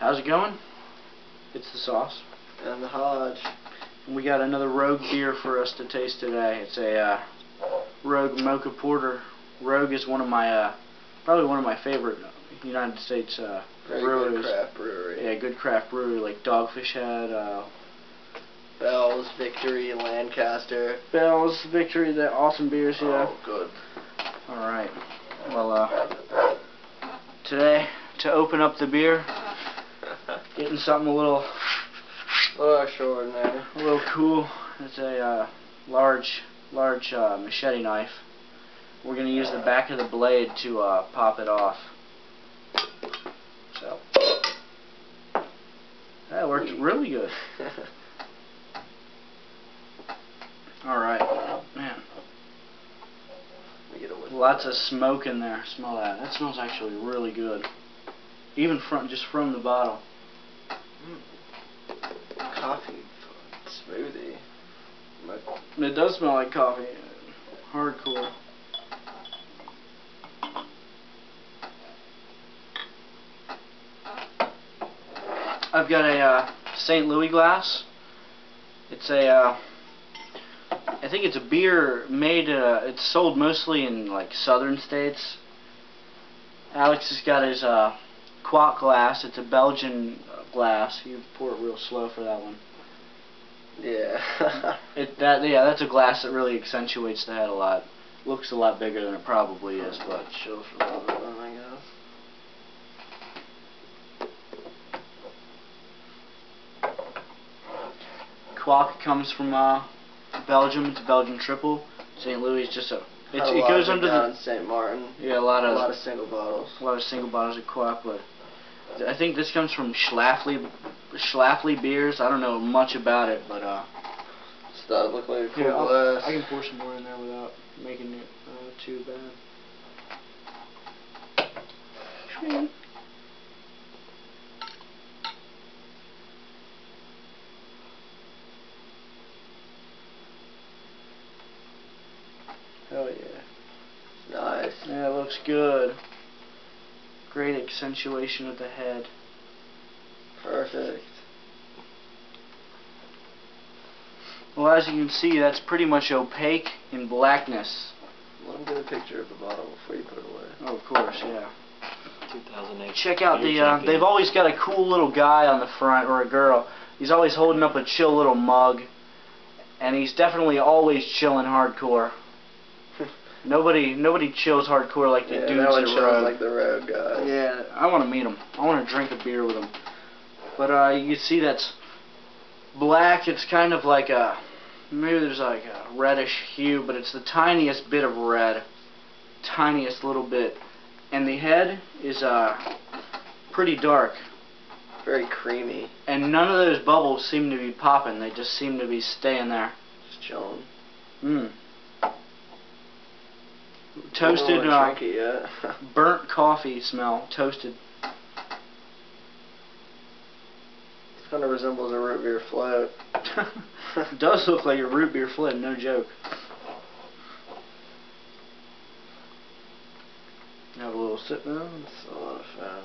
How's it going? It's the Sauce. And the Hodge. And we got another Rogue beer for us to taste today. It's a Rogue Mocha Porter. Rogue is one of my, probably one of my favorite United States breweries. Good craft brewery. Yeah, good craft brewery like Dogfish Head, Bell's, Victory, Lancaster. Bell's, Victory, the awesome beers, yeah. Oh, good. Alright. Well, today, to open up the beer, getting something a little extraordinary. A little cool. It's a large machete knife. We're going to use the back of the blade to pop it off. So, that worked really good. Alright, man. Lots of smoke in there. Smell that. That smells actually really good. Even just from the bottle. Coffee smoothie. It does smell like coffee. Hardcore. I've got a St. Louis glass. It's a I think it's a beer made, it's sold mostly in like southern states. Alex has got his Quack glass. It's a Belgian glass. You pour it real slow for that one. Yeah. That's a glass that really accentuates the head a lot. Looks a lot bigger than it probably is, but shows for a little bit, I guess. Quack comes from Belgium. It's a Belgian triple. St. Louis is just a. It goes under the St. Martin. Yeah, a lot of single bottles. A lot of single bottles of Quack, but I think this comes from Schlafly beers. I don't know much about it, but does look like a cool glass. I can pour some more in there without making it too bad. Oh yeah. Nice. Yeah, it looks good. Great accentuation of the head. Perfect. Well, as you can see, that's pretty much opaque in blackness. Let me get a picture of the bottle before you put it away. Oh, of course, yeah. 2008. Check out they've always got a cool little guy on the front, or a girl. He's always holding up a chill little mug. And he's definitely always chilling hardcore. Nobody chills hardcore like the dudes no one at chills Rogue. like the Rogue guys. Yeah, I want to meet him. I want to drink a beer with him. But you see that's black. It's kind of like maybe there's like a reddish hue, but it's the tiniest bit of red. Tiniest little bit. And the head is pretty dark. Very creamy. And none of those bubbles seem to be popping. They just seem to be staying there. Just chilling. Toasted, drink it yet. burnt coffee smell. Toasted. It kind of resembles a root beer float. It does look like a root beer float, no joke. Have a little sip now. It's a lot of fun.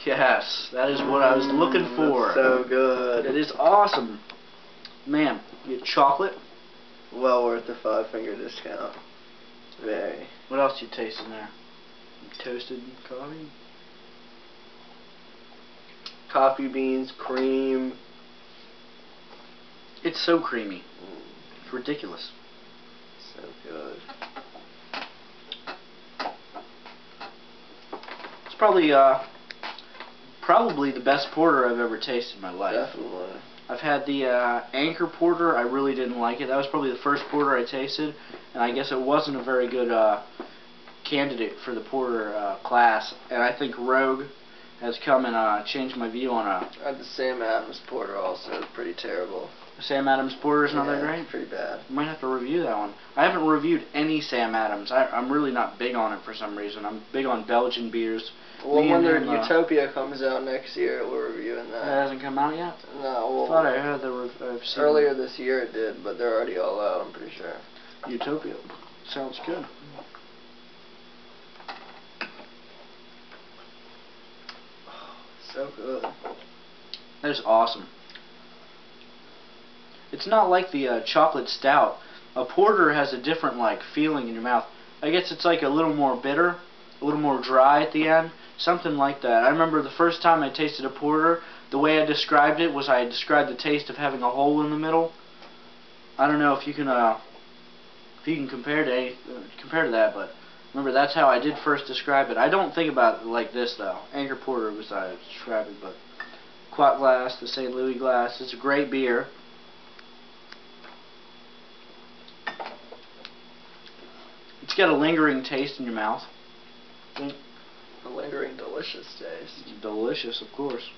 Yes, that is what I was looking for. That's so good. It is awesome. Man, you get chocolate. Well worth the 5-finger discount. Very. What else do you taste in there? Toasted coffee? Coffee beans, cream. It's so creamy. It's ridiculous. So good. It's probably the best porter I've ever tasted in my life. Definitely. I've had the Anchor Porter. I really didn't like it. That was probably the first porter I tasted, and I guess it wasn't a very good candidate for the porter class. And I think Rogue has come and changed my view on I had the Sam Adams Porter also. Pretty terrible. Sam Adams Porter is not that great? Pretty bad. Might have to review that one. I haven't reviewed any Sam Adams. I'm really not big on it for some reason. I'm big on Belgian beers. Well, when their Utopia comes out next year, we're reviewing that. That hasn't come out yet? No. Well, I thought I heard I've seen earlier this year it did, but they're already all out, I'm pretty sure. Utopia. Sounds good. So good. That is awesome. It's not like the chocolate stout. A porter has a different feeling in your mouth. I guess it's like a little more bitter, a little more dry at the end, something like that. I remember the first time I tasted a porter, the way I described it was I described the taste of having a hole in the middle. I don't know if you can compare to that, but remember that's how I did first describe it. I don't think about it like this though. Anchor Porter was how I described it, but Quat glass, the St. Louis glass, it's a great beer. It's got a lingering taste in your mouth. A lingering, delicious taste. Delicious, of course.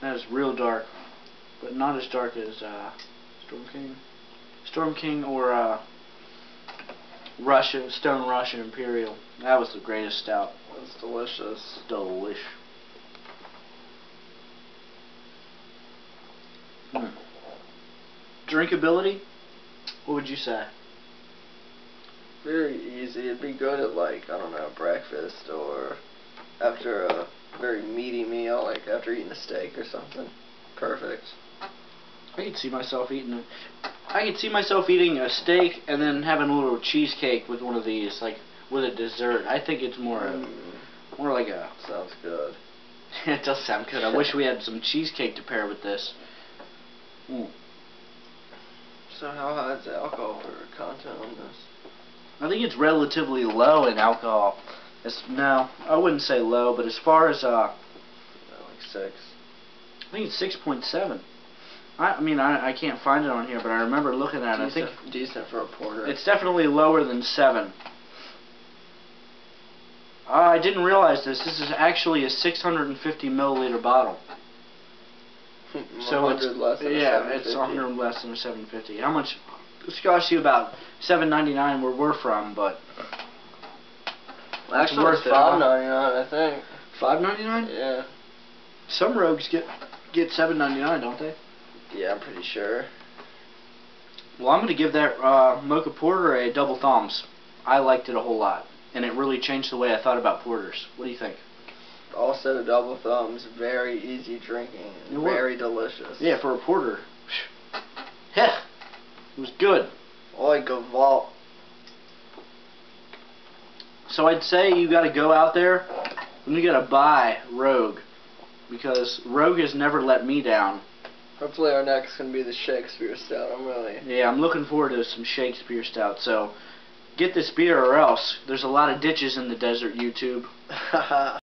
That is real dark, but not as dark as Storm King or Stone Russian Imperial. That was the greatest stout. It was delicious. Delish. Drinkability? What would you say? Very easy. It'd be good at I don't know, breakfast or after a very meaty meal, like after eating a steak or something. Perfect. I could see myself eating a steak and then having a little cheesecake with one of these, with a dessert. I think it's more like a. Sounds good. It does sound good. I wish we had some cheesecake to pair with this. So how high is the alcohol content on this? I think it's relatively low in alcohol. No, I wouldn't say low, but as far as like 6. I think it's 6.7. I can't find it on here, but I remember looking at it. I think decent for a porter. it's definitely lower than 7. I didn't realize this. This is actually a 650 milliliter bottle. So it's less than it's 100 less than a 750. How much? It's cost you about $7.99 where we're from, but actually it's $5.99, I think. $5.99? Yeah. Some rogues get $7.99, don't they? Yeah, I'm pretty sure. Well, I'm going to give that Mocha Porter a double thumbs. I liked it a whole lot, and it really changed the way I thought about porters. What do you think? Also, a double thumbs. Very easy drinking. Very delicious. Yeah, for a porter. Heh. It was good. Like a vault. So I'd say you got to go out there and you got to buy Rogue, because Rogue has never let me down. Hopefully our next can be the Shakespeare Stout. I'm looking forward to some Shakespeare Stout. So get this beer or else. There's a lot of ditches in the desert, YouTube.